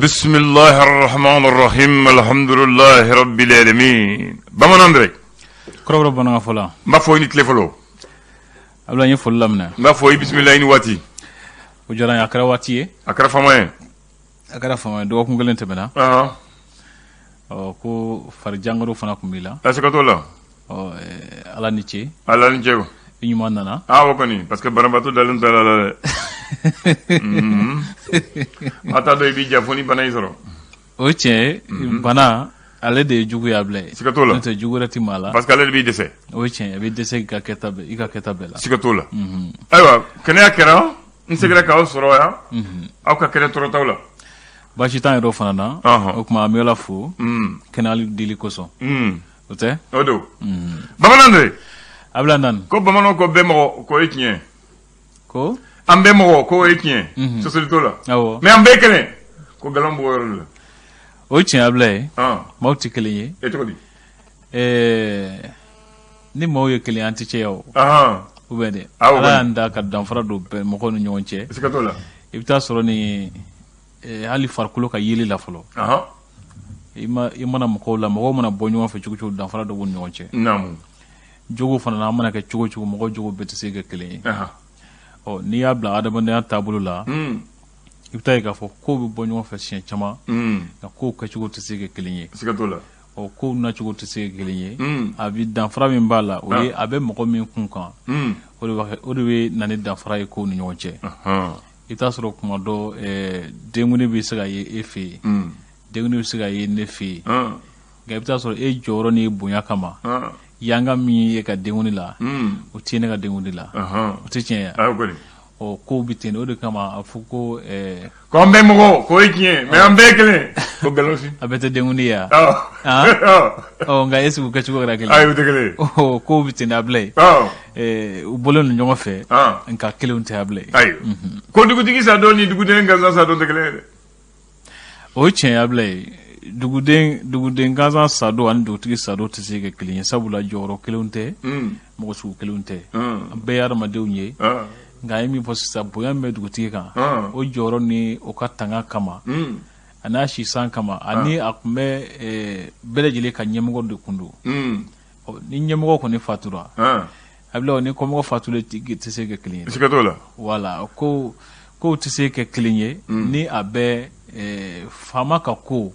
بسم الله الرحمن الرحيم الحمد لله رب العالمين بمن أندري كرو ربنا فلا ما فوي نتلفلو أبلا يفعل لمنا ما فوي بسم الله نواتي وجران أكره واتيه أكره فماين أكره فماين دوكم قلنا تبنا ko far jangoro fana kumbila asakatola ala niche ala niche inyuma nana wakoni parce que barambato dalun talala ata do bi jafoni bana isoro oche bana ale de jugu yable sikatola nte jugu rati mala parce que ale bi dese oche bi dese ka ketabe ika ketabela sikatola aywa kene akera nsegera ka osoro ya aw ka kere toro tawla Bachitan ro fana na o kuma amiola fu kenali dili koso ote odo bamanande abla nan ko bamano ko bemo ko etien ko ambe mo ko etien so solitola awo mais ambe kene ko galombo worol o tien abla mawti keliye e to di ni mo ye keliye anti cheyo ubede ala anda ka danfara do be mo ko no nyonche sikatola ibta soro ni hali farkulo ka yeli la folo imana mako la mako mana bonyo fa chugu chugu dan fara do won nyonche namu jogo fana na mana ka chugu chugu mako jogo bete se ga kele ni ya bla adama na tabulu la ibta ga fo ko bi bonyo fa shin chama na ko ka chugu te se ga kele sikatola ko na chugu te se ga kele abi dan fara min bala o ye abe mako min kun kan o de we nani dan fara ko ni nyonche ita sɔrɔ kuma dɔ denguni bɛ se ka ye e fɛ yen denguni bɛ se ka ye ne fɛ yen nka i bɛ taa sɔrɔ e jɔyɔrɔ ni bonya kama yanga min ye ka denguni la o tɛ ne ka denguni la o tɛ tiɲɛ yan ko bɛ ten o de kama a fɔ ko an bɛ mɔgɔ ko e tiɲɛ mɛ an bɛɛ kelen ko nkalon si a bɛ tɛ denguni ya nka est ce que o kɛcogo kɛra kelen ayi o tɛ kelen ko bɛ ten a bila ye u bɔlen don ɲɔgɔn fɛ nka kelenw tɛ a bila ye ayi ko dugutigi sa dɔn ni duguden gansan sa dɔn tɛ kelen ye dɛ o ye tiɲɛ a bila ye duguden gansan sa dɔn ani dugutigi sa dɔn tɛ se ka kelen ye sabula jɔyɔrɔ kelenw tɛ mɔgɔ sugu kelenw tɛ an bɛɛ ye adamadenw ye nka a ye min fɔ sisan bonya min bɛ dugutigi kan o jɔyɔrɔ ni o ka tanga kama a n'a sisan kama ani a tun bɛ bɛɛ lajɛlen ka ɲɛmɔgɔ de kun don ni ɲɛmɔgɔ kɔni fatura a bila ni kɔmɔgɔ fatulen tɛ se ka kelen ye sikat'o la wala ko tɛ se ka kelen ye ni a bɛ faama ka ko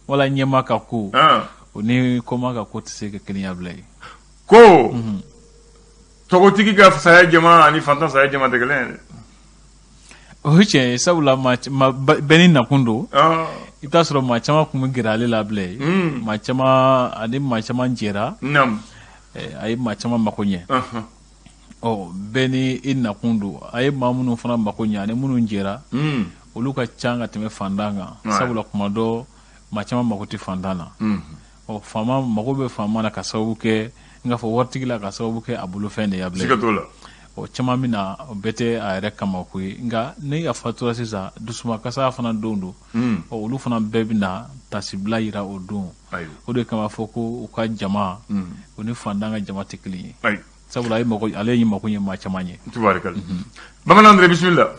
wala ɲɛma ka ko o ni kɔma ka ko tɛ se ka kelen ye a bila ye ko tɔgɔtigi ka saya jama ani fantan saya jama tɛ kelen ye dɛ o ye tiɲɛ ye sabula bɛɛ ni nakun don i t'a sɔrɔ maa caman kun bɛ gɛrɛ ale la bila ye maa caman ani maa caman jɛra a ye maa caman mako ɲɛ bɛɛ ni i nakun don a ye maa minnu fana mako ɲɛ ani minnu jɛra olu ka can ka tɛmɛ fantan kan sabula kuma dɔ maa caman mako tɛ fantan na faama mako bɛ faama na ka sababu kɛ n k'a fɔ waritigi la ka sababu kɛ a bolofɛn de ye a bila caman min na o bɛɛ tɛ a yɛrɛ kama ko ye nka ni a fatura sisan dusumakasa fana don don olu fana bɛɛ bɛ na tasibila yira o don o de kama fɔ ko u ka jama o ni fantan ka jama tɛ kelen ye sabula ale y'i mako ɲɛ maa caman ye bamanan dɔrɔn bisimila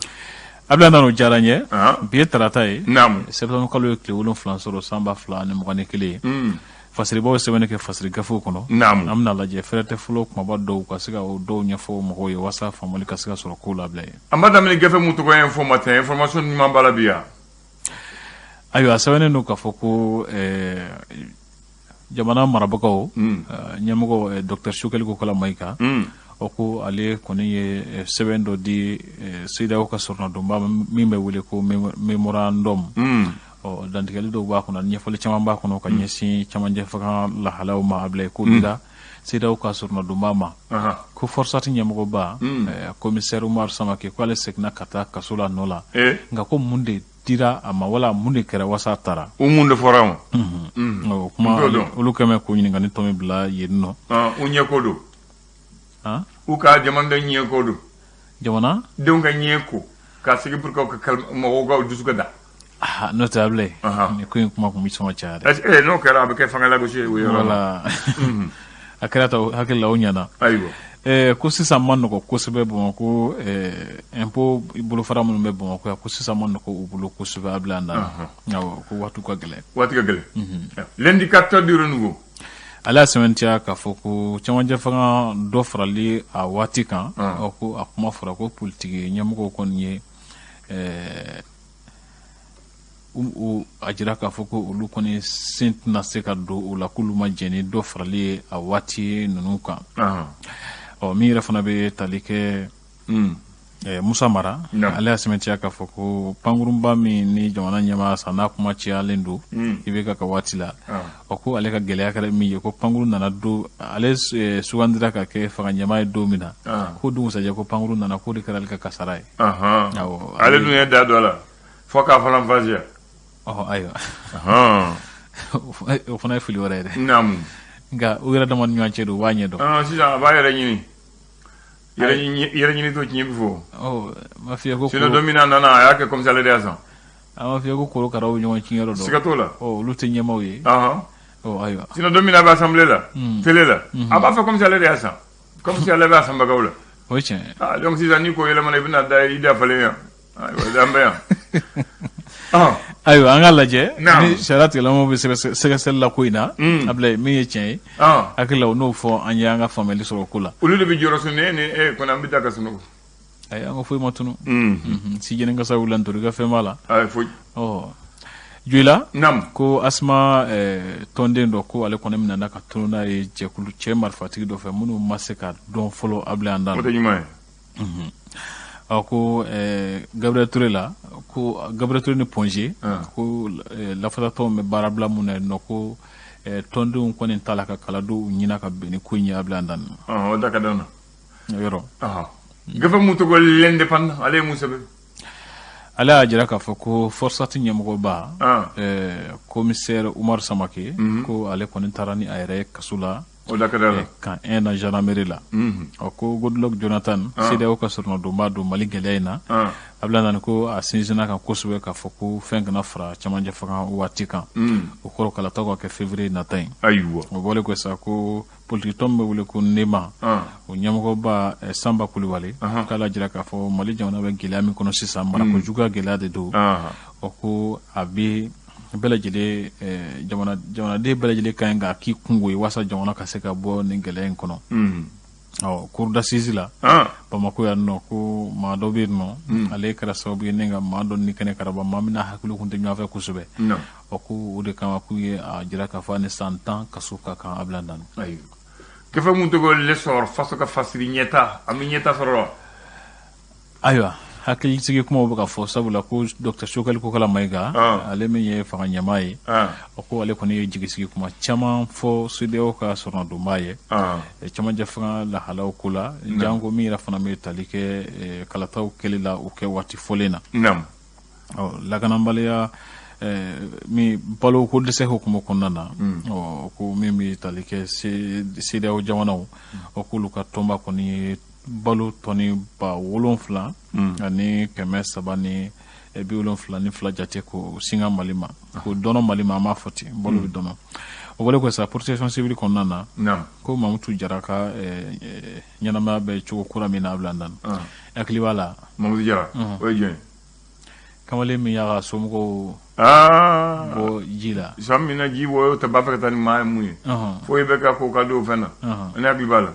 abila nana o diyara n ye bi ye tarata ye sɛbɛn kalo ye tile 7 sɔrɔ san 2021 ye fasiribaw sɛbɛnni kɛ fasiri gafew kɔnɔ an bɛna lajɛ fɛrɛ tɛ fɔlɔ kumaba dɔw ka se ka o dɔw ɲɛfɔ mɔgɔw ye walasa faamali ka se ka sɔrɔ kow labila ye an b'a daminɛ gafe mun tɔgɔ ye info matin information ɲuman b'a la bi yan ayiwa sɛbɛnnen don k'a fɔ ko jamana marabagaw ɲɛmɔgɔ dr sukali kokala mayika o ko ale kɔni ye sɛbɛn dɔ di CEDEAO ka sɔrɔnadonba min bɛ wele ko memorandum dantigɛli dɔw b'a kɔnɔ ɲɛfɔli caman b'a kɔnɔ ka ɲɛsin camajɛ fanga lahalaw ma a bila ko dira CEDEAO ka sɔrɔnadonba ma ko forosati ɲɛmɔgɔba commissaire Umar Samake ko ale seginna ka taa kaso la nɔ la nka ko mun de dira a ma wala mun de kɛra wasa taara o mun de fɔra ma o kuma olu kɛmɛ ko ɲininka ni tɔmi bila yen nɔ u ɲɛko don u ka jamanaden ɲɛko don jamana denw ka ɲɛko ka sigi pour que mɔgɔw ka dusu ka da n'o tɛ a bila nin ko in kuma kun bɛ sɔn ka caya n'o kɛra a bɛ kɛ fanga lagosi ye o yɔrɔ la a kɛra ta hakili la o ɲɛna ko sisan man nɔgɔ kosɛbɛ Bamakɔ impôt bolofara minnu bɛ Bamakɔ yan ko sisan man nɔgɔ u bolo kosɛbɛ a bila an da awɔ ko waati ka gɛlɛn l'indicateur du renouveau ale y'a sɛbɛntiya k'a fɔ ko cɛmancɛ fanga dɔ farali a waati kan ko a kuma fɔra ko politiki ɲɛmɔgɔw kɔni ye a jira k'a fɔ ko olu kɔni sen tɛna se ka don o la k'olu ma jɛn ni dɔ farali ye a waati ninnu kan min yɛrɛ fana bɛ tali kɛ Musa Mara ale y'a sɛbɛntiya k'a fɔ ko pankurunba min ni jamana ɲɛmaa sa n'a kuma cayalen don i bɛ ka waati la ko ale ka gɛlɛya kɛra min ye ko pankurun nana don ale sugandira ka kɛ fanga ɲɛmaa ye don min na ko dugusajɛ ko pankurun nana k'o de kɛra ale ka kasara ye ale dun ye da dɔ la fo k'a fana fasiya ayiwa o fana ye fili wɛrɛ ye dɛ nka u yɛrɛ dama ni ɲɔgɔn cɛ don u b'a ɲɛ dɔn sisan a b'a yɛrɛ ɲini yɛrɛ ɲini to tiɲɛ bi fɔ ma fiyɛ ko sinon don min na nana a y'a kɛ commissariat de y'a san a ma fiyɛ ko korokaraw bɛ ɲɔgɔn ciɲɛyɔrɔ dɔn siga t'o la olu tɛ ɲɛmaaw ye ayiwa sinon don min na a bɛ assemblée la télé la a b'a fɔ commissariat de y'a san commissariat bɛ a sanbagaw la o ye tiɲɛ donc sisan ni ko yɛlɛmana i bɛna da i dafalen yan ayiwa an bɛ yan ayiwa an ka lajɛ ni sariya tigɛlamaw bɛ sɛgɛsɛgɛli la ko in na Ablaye min ye tiɲɛ ye hakili la o n'o fɔ an ye an ka faamuyali sɔrɔ ko la olu de bɛ jɔyɔrɔ sun ne ni kɔni an bɛ taa ka sunɔgɔ ayi an ka foyi ma tunu si jɛni kasa wula ntori ka fɛn b'a la foyi Joyila ko Asma tɔnden dɔ ko ale kɔni minɛna ka tunu n'a ye jɛkulu cɛ marifatigi dɔ fɛ minnu ma se ka dɔn fɔlɔ Ablaye an da o tɛ ɲuman ye ko Gabriel Touré la ko Gabriel Touré ni Ponge ko lafatatɔw bɛ baara bila mun na yen nɔ ko tɔndenw kɔni t'a la ka kala don u ɲina ka bɛn ni ko in ye Ablaye an da o da ka d'an na yɔrɔ gafe mun tɔgɔ l'indépendant ale ye mun sɛbɛn ale y'a jira k'a fɔ ko Forsati ɲɛmɔgɔba commissaire Umaru Samake ko ale kɔni taara ni a yɛrɛ ye kaso la kan 1 na gendarmerie la ko Goodluck Jonathan CEDEAO ka sɔrɔnadonba don Mali gɛlɛya in na Ablaye nani ko a sinsinna kan kosɛbɛ k'a fɔ ko fɛn kana fara cɛmancɛ fanga waati kan o kɔrɔ kalataw ka kɛ février nata in o bɔlen ko sa ko politique tɔn bɛ wele ko NEMA o ɲɛmɔgɔba Samba Kulibali k'ala jira k'a fɔ Mali jamana bɛ gɛlɛya min kɔnɔ sisan marakojuguya gɛlɛya de don o ko a bɛ bɛɛ lajɛlen jamanaden bɛɛ lajɛlen ka ɲi k'a k'i kungo ye walasa jamana ka se ka bɔ nin gɛlɛya in kɔnɔ cour d'assises la Bamako yan nɔ ko maa dɔ bɛ yen nɔ ale kɛra sababu ye ne ka maa dɔ ni kɛnɛ karaba maa min n'a hakili kun tɛ ɲɔgɔn fɛ kosɛbɛ ko o de kama k'u ye a jira k'a fɔ a ni san 10 kaso ka kan Ablaye Dane kɛfɛ mun tɔgɔ le sɔrɔ faso ka fasiri ɲɛta an bɛ ɲɛta sɔrɔ ayiwa hakilisigi kumaw bɛ ka fɔ sabula ko Dr Sokali Kokala Mayiga ale min ye fanga ɲɛmaa ye ko ale kɔni ye jigisigi kuma caman fɔ CEDEAO ka sɔrɔnadonba ye cɛmancɛ fanga lahalaw ko la jango min yɛrɛ fana bɛ tali kɛ kalataw kɛli la o kɛ waati fɔlen na lakanabaliya min balo ko dɛsɛ hukumu kɔnɔna na ko min bɛ tali kɛ CEDEAO jamanaw k'olu ka tɔnba kɔni ye balo tɔni 7 ani 372 ni 72 jate ko singa Mali ma ko dɔnɔ Mali ma an b'a fɔ ten balo bɛ dɔnɔ o bɔlen ko sa protection civile kɔnɔna na ko Mamutu Jara ka ɲɛnamaya bɛ cogo kura min na Ablaye Dane hakili b'a la Mamutu Jara o ye jɔn ye kamalen min y'a ka somɔgɔw bɔ ji la san min na ji bɔ o tɛ b'a fɛ ka taa ni maa ye mun ye fo i bɛ ka ko ka don o fɛn na ne hakili b'a la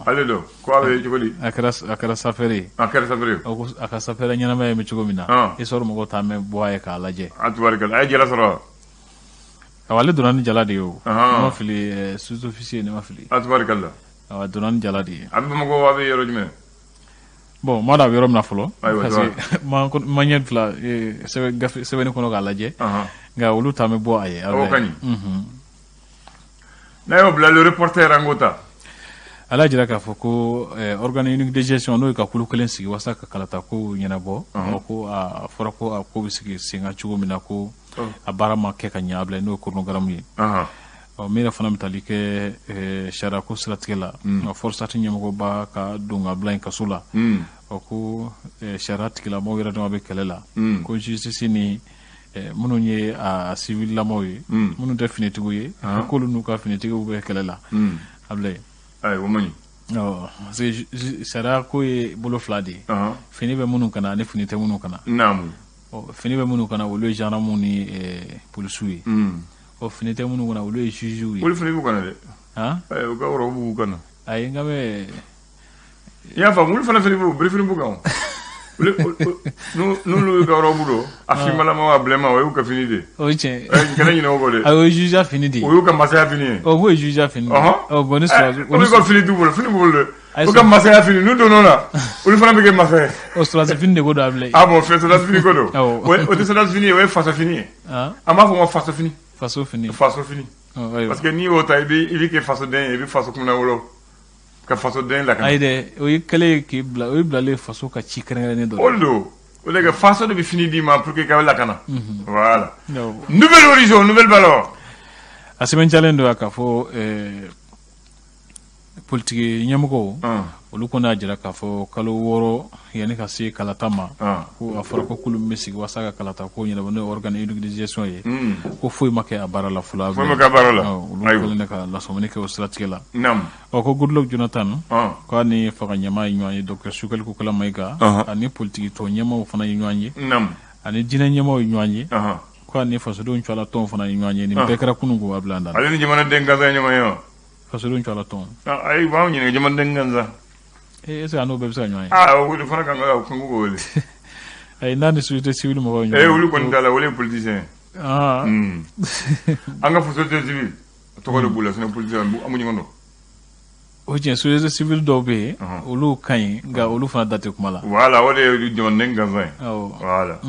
ale dɔ ko a bɛ cogo di a kɛra safɛrɛ ye a kɛra safɛrɛ ye a ka safɛrɛ ɲɛnamaya bɛ cogo min na i sɔrɔ mɔgɔw t'a mɛn bɔ a ye k'a lajɛ a tubarikala a ye jala sɔrɔ ale donna ni jala de ye o ne ma fili sous-officier ne ma fili a tubarikala a donna ni jala de ye a bɛ Bamakɔ a bɛ yɔrɔ jumɛn bon ma da a bɛ yɔrɔ min na fɔlɔ parce que ma ɲɛ fila sɛbɛnni kɔnɔ k'a lajɛ nka olu t'a mɛn bɔ a ye o ka ɲi n'a y'o bila le reporter an k'o ta ala jira k'a fɔ ko organe unique de gestion n'o ye ka kulu kelen sigi walasa ka kalata ko ɲɛnabɔ ko a fɔra ko a ko bɛ sigi sen kan cogo min na ko a baara ma kɛ ka ɲɛ Ablaye n'o ye chronogramme ye min yɛrɛ fana bɛ tali kɛ sariya ko siratigɛ la Forsati ɲɛmɔgɔba ka don Ablaye in kaso la ko sariya tigilamɔgɔw yɛrɛ dama bɛ kɛlɛ la ko justice ni minnu ye a civil lamɔw ye minnu tɛ finitigiw ye k'olu n'u ka finitigiw bɛ kɛlɛ la Ablaye o man ɲi Non, sariya ko ye bolo fila de ye. Fini bɛ minnu kana ani fini tɛ minnu kana. Naamu. Fini bɛ minnu kana olu ye gendarmew ni policiers ye. Fini tɛ minnu kana olu ye juges ye. Olu fini b'u kana dɛ. U ka yɔrɔ b'u kana. Ayi n ka bɛ. I y'a faamu olu fana fini b'u biri fini b'u kan. N'olu ka yɔrɔ b'u don a finmalama a bilenma o y'u ka fini de. O ye tiɲɛ. Kɛlɛ ɲinɛ o kɔ dɛ. O ye juge fini de ye. O y'u ka masaya fini ye. K'o ye juge fini de ye. Bon ni sɔrɔdasi. Olu ka fini t'u bolo fini b'u bolo dɛ. O ka masaya fini n'u donn'o la olu fana bɛ kɛ masa ye. O sɔrɔdasi fini de ko don a bilen. Bon sɔrɔdasi fini ko don. O tɛ sɔrɔdasi fini ye o ye faso fini ye. An b'a fɔ o ma faso fini. Faso fini. Faso fini. Parce que n'i y'o ta i bɛ kɛ fasoden ye i bɛ faso kunna wolo ka fasoden lakana. Ayi dɛ o ye kɛlɛ ye k'i bila o ye bilalen faso ka ci kɛrɛnkɛrɛnnen dɔ. O de don o de kɛ faso de bɛ fini d'i ma pour que k'a lakana. Voilà. Nouvelle horizon nouvelle valeur. A sɛbɛncalen don k'a fɔ politiki ɲɛmɔgɔw olu kɔni y'a jira k'a fɔ kalo 6 yanni ka se kalata ma ko a fɔra ko kulu min bɛ sigi walasa ka kalata ko ɲɛnabɔ n'o ye organisation ye ko foyi ma kɛ a baara la fɔlɔ. Foyi ma kɛ a baara la. Olu kɛlen ka lasɔmini kɛ o siratigɛ la. Ko Goodluck Jonathan k'a ni faga ɲɛmaa ye ɲɔgɔn ye Dr Sukali Kokala Mayiga ani politiki tɔ ɲɛmaaw fana ye ɲɔgɔn ye ani jinɛ ɲɛmaaw ye ɲɔgɔn ye k'a ni fasodenw cɔla tɔn fana ye ɲɔgɔn ye nin bɛɛ kɛra kunun ko a bila an da. Ale ni jamanaden gansan ye ɲɔgɔn ye wa. Fasodenw cɔla tɔn. Ayi u b'anw ɲininka jamanaden gansan. Est-ce que n'o bɛɛ bɛ se ka ɲɔgɔn ye. Olu fana kan ka kungo ko wele. Ayi n'a ni société civile mɔgɔw ɲɔgɔn. Olu kɔni t'a la olu ye politicien. An ka société civile tɔgɔ de b'u la sinon politicien an b'u ɲɔgɔn dɔn. O tiɲɛ société civile dɔw bɛ yen olu ka ɲi nka olu fana da tɛ kuma la. Voilà o de ye jamanaden gansan ye. Voilà.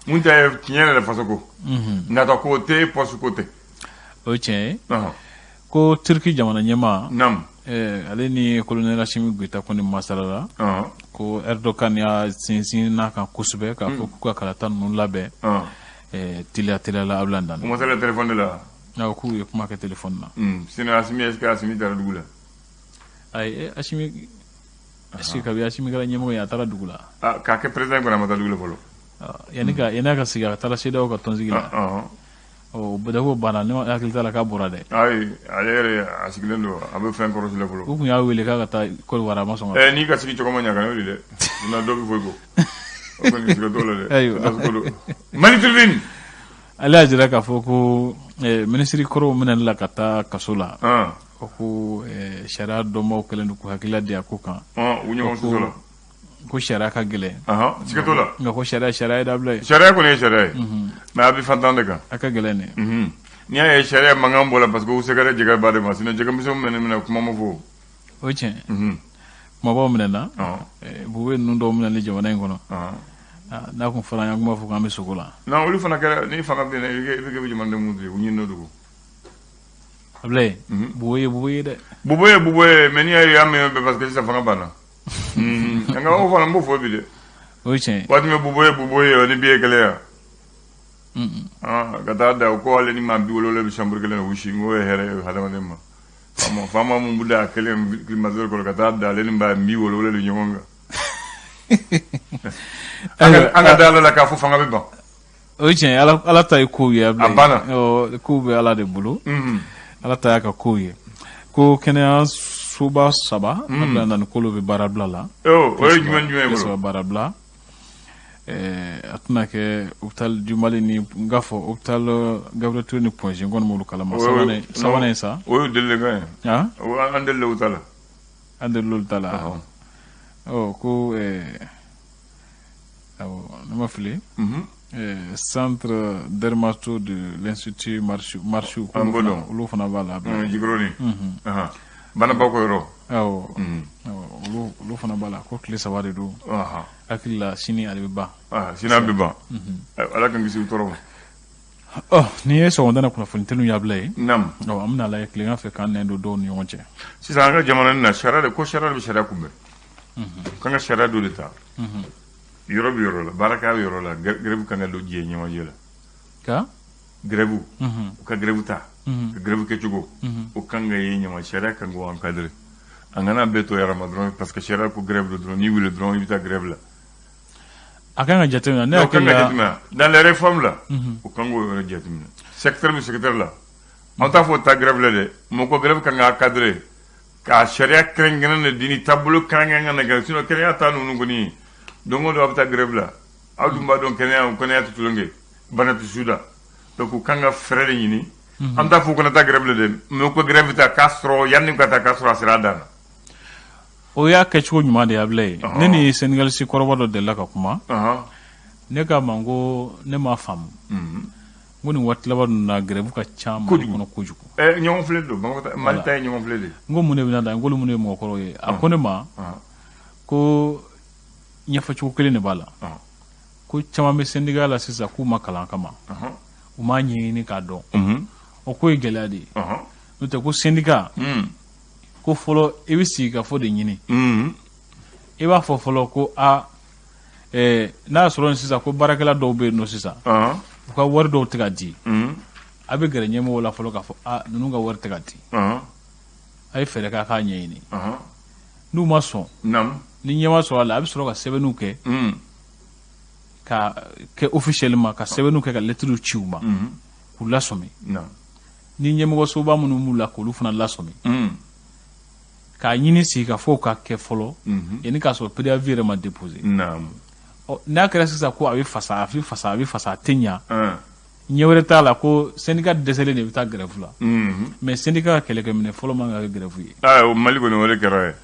Mun ta ye tiɲɛ yɛrɛ faso ko. Nata ko tɛ poste ko tɛ. O ye tiɲɛ ye. Ko Turki jamana ɲɛmaa. Ale ni colonel Assimi Goïta kɔni masalala ko Erdogan y'a sinsin n'a kan kosɛbɛ k'a fɔ k'u ka kalata ninnu labɛn teliya la a bila dan. U ma se la téléphone de la. K'u ye kuma kɛ téléphone na. Sinon Assimi est-ce que Assimi taara dugu la. Ayi Assimi est-ce que kabi Assimi kɛra ɲɛmɔgɔ ye a taara dugu la. K'a kɛ président kɔni a ma taa dugu la fɔlɔ. yanni a ka sigi a taara CEDEAO ka tɔnsigi la. Badako banna ne hakili t'a la k'a bɔra dɛ. Ayi ale yɛrɛ a sigilen don a bɛ fɛn kɔrɔsi la fɔlɔ. U kun y'a wele k'a ka taa Côte d'Ivoire a ma sɔn ka. N'i ka sigi cogo ma ɲa kan y'o de dɛ. Sinon dɔ bɛ fɔ i kɔ. O kɔni siga t'o la dɛ. Ayiwa. Mali Tribune. Ale y'a jira k'a fɔ ko minisiri kɔrɔw minɛli la ka taa kaso la. Ko sariya dɔnbaw kɛlen don k'u hakilila di a ko kan. U ɲɔgɔn soso la. Ko sariya ka gɛlɛn. Siga t'o la. Nka ko sariya ye dabila ye. Sariya kɔni ye sariya ye. Mais a bɛ fantan de kan. A ka gɛlɛn dɛ. N'i y'a ye sariya mankan bɔ la parce que u sɛgɛrɛ jɛgɛ ba de ma sinon jɛgɛmisɛnw minɛ kuma ma fɔ. O ye tiɲɛ. Kumabaw minɛna. Bube ninnu dɔw minɛli jamana in kɔnɔ. N'a kun fɔra an ye an kun b'a fɔ k'an bɛ sogo la. Non olu fana kɛra ni fanga bɛ na i bɛ kɛ jamanaden mun ye u ɲinini dogo. Ablaye. Bube ye dɛ. Bube ye mais n'i y'a ye y'a mɛn bɛɛ parce que sisan fanga banna. An ka o fana n b'o fɔ bi dɛ. O ye tiɲɛ. Waati min Bube ye ni bi ye kɛlɛ yan. Ka taa da ko ale ni maa 70 bɛ chambre kelen na u si n ko ye hɛrɛ ye hadamaden ma. Faama mun bɛ da kelen climatiseur kɔrɔ ka taa da ale ni maa 70 de ɲɔgɔn kan. An ka da ala la k'a fɔ fanga bɛ ban. O ye tiɲɛ ala ta ye kow ye. A banna. Kow bɛ ala de bolo. Ala ta y'a ka kow ye. Ko kɛnɛya soba 3 na ni kolo bɛ baarabila la. O ye jumɛn ye bolo. Baarabila. A tɛna kɛ hôpital du Mali ni n k'a fɔ hôpital Gabriel Touré ni Point G n kɔni m'olu kalama sabanan ye sa. O y'o delilen kan ye. An delila o ta la. An delila olu ta la. Ko ne ma fili. Centre dermato de l'Institut Marchou olu fana b'a la. Jigironi. Banabaa ko yɔrɔ. Olu fana b'a la ko tile 3 de don. Hakili la sini ale bɛ ban. Sini a bɛ ban. Ala kan kisi u tɔɔrɔ ma. N'i ye sɔgɔmada kunnafoni teliw y'abila ye. Naamu. An bɛna lajɛ tilegan fɛ k'an nɛn don dɔw ni ɲɔgɔn cɛ. Sisan an ka jamana nin na sariya de ko sariya de bɛ sariya kunbɛn. K'an ka sariya dɔ de ta. Yɔrɔ bɛ yɔrɔ la baarakɛya bɛ yɔrɔ la grève kan ka don diɲɛ ɲɛmajɛ la. Ka grève u ka grève ta. Ka grève kɛcogo o kan ka ye ɲama sariya kan k'o encadrer. An kana bɛɛ to yɛrɛ ma dɔrɔn parce que sariya ko grève don dɔrɔn n'i wuli dɔrɔn i bɛ taa grève la. A kan ka jateminɛ ne hakili la dans les réformes là o kan k'o yɔrɔ jateminɛ secteur bɛ secteur la an t'a fɔ taa grève la dɛ mɔgɔ ko grève kan ka encadrer ka sharia krengen ne dini tabulu krengen ne ga sino kenya ta nunu goni dongo do abta grève la awdumba don kenya tutulonge banatu suda donc kanga frère yini anda fu ko na ta grève le de mo ko grève ta castro yanni ko ta castro asirada o ya ke chugo nyuma de able ne ni Senegal si korobado de la ka kuma ne ka mango ne ma fam ngoni wat la na grève ka cham ko no kujuko nyom fledo malta nyom fledo ngo mune bina da ngolo mune mo ko ye akone ma ko nyafa chugo kele ne bala ko chama me Senegal la sisa ku makala kama o ma nyini ka do o ko geladi no te ko Senegal ko folo e bi sika fo de nyini e ba fo folo ko a na soro sisa ko barakala do be no sisa ko war do tiga di abe gere nyemo wala folo ka fo a nunu ga war tiga di ay fere ka ka nyini nu ma so nam ni nyema so ala abi soro ka sebenu ke ka ke officiellement ka sebenu ke ka lettre chiuma ku la somi nam ni nyemo go so ba munu mula ko lu funa la somi ka nyini si ka fo ka ke folo yani ka so préavis ma déposer nam o na kera sisa ko abi fasa tenya nyewre ta la ko syndicat décelé ne bita grève la mais syndicat kele ke mine folo ma ga grève yi o mali ko no wala kera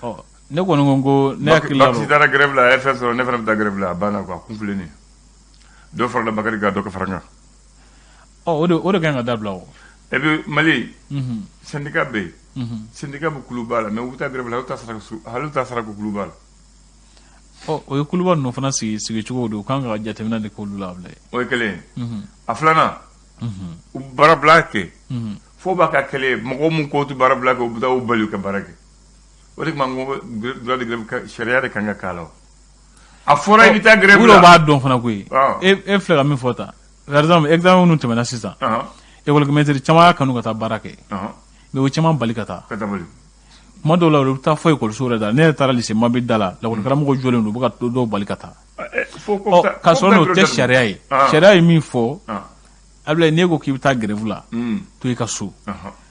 o ne ko ngo ne akila ba si dara grève la FS ne fa da grève la bana ko kumfuleni do for la bakari ga do ko faranga o de ga dabla o e bi mali syndicat be syndicat bu kulubala mais wuta grève la haluta sara ko kulubala o kulubala no fana sigi chugo do kanga jatemina de kulula bla o kele aflana barablake fo baka kele mo mun ko tu barablake o buta o balu ka barake o dik mango droit de grève ka sharia de kanga kala afora ibita grève ulo ba don fana ko e flera min fota par exemple examen nu temena sisa e wala metri chama kanu kata barake me o chama balikata kata bali ma do la o ta foy ko sura da ne tara lise ma bidala la ko karamu ko jole no buka do balikata fo ko ka so no te sharia min fo abla ne go ki ta grève la to e ka su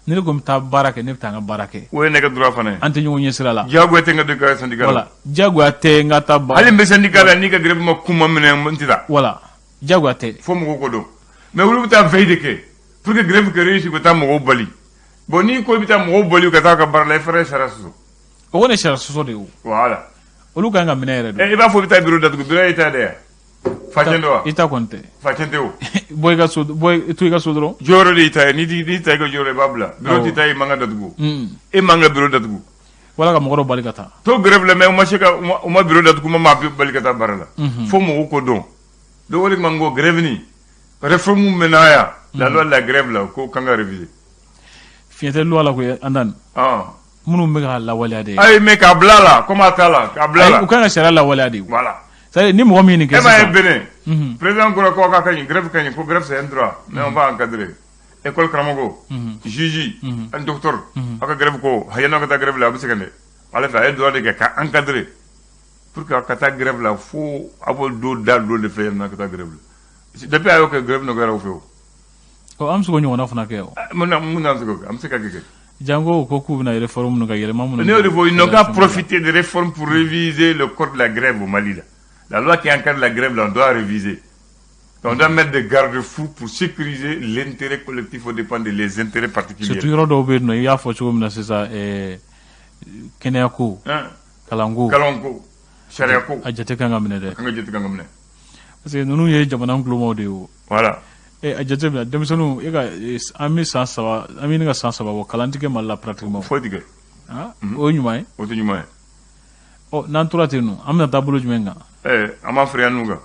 ne go mta barake ne ta nga barake we ne ka droit fane ante nyu nyesira la jago te nga de ka syndicat wala jago te nga ta ba ali be syndicat la ni ka grève ma kuma mene ntita wala jago te fo mo ko do mais wulu ta veille ke pour que grève que réussi ko ta mo bali boni ko bita mo boli ka ta ka bar la frère sarasu o wona sarasu de voilà olu ka nga minere do e ba fo bita bureau datu bureau ita de facendo ita konte facendo boy ga so boy tu ga so do joro de ita ni di ta ko joro babla bureau ita e manga datu e manga bureau datu wala ka mo ro bali kata to grève le mais mo sheka o ma bureau datu ma bali kata barala fo mo ko don do woni mango grève ni réforme menaya la loi de la grève là ko kanga réviser fiete loi la ko andan munu me ga la wala de ay me ka blala comment tala ka blala ay ko kanga shara la wala de voilà c'est ni mo mi ni ke ça bene président ko ka kany grève ko grève c'est un droit mais on va encadrer école kramago juge un docteur aka grève ko hayana ka ta grève la bu sekande ala fa ay droit de ka encadrer pour que ka ta grève la fo abol do dal do de faire na ka ta grève depuis ayo que grève no gara fo ko am su ko nyona fana ke o mun su ko am se ka ke jango ko ku na réforme no ga yele mamun ne ils n'ont qu'à profiter des réformes pour réviser le code de la grève au Mali là. La loi qui encadre la grève là on doit réviser. On doit mettre des garde-fous pour sécuriser l'intérêt collectif au dépend des intérêts particuliers. Surtout yoro do be no ya fo chugo na sesa kenya ko kalango sharia ko ajate kanga mine de kanga jete kanga mine parce que nunu ye jamana nglumo de o voilà ajate bla demsonu e ga ami sansaba ami nga sansaba wo kalantike malla pratiquement fodige o nyumay o nan turate nu amna tabulu jumenga ama frianuga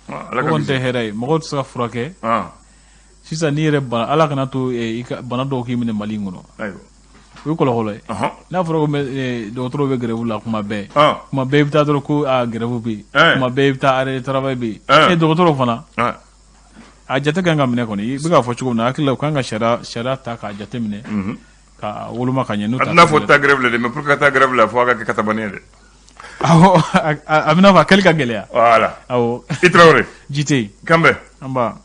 ala ka bonte heray mo sa furake sisa ni re bana ala kana to bana do ki mine mali ngono ayo ko ko holoy na furo ko do tro be grève la kuma be bita do ko a grève bi kuma be bita are travail bi e do tro fana a jate ganga mine ko ni bi ga fo chugo na akila ko nga shara ta ka jate mine ka woluma ka nyenu ta na fo ta grève le mais pour que ta grève la fo ga ka tabane de awo amina va kelka gelea voilà awo itraore jité kambe amba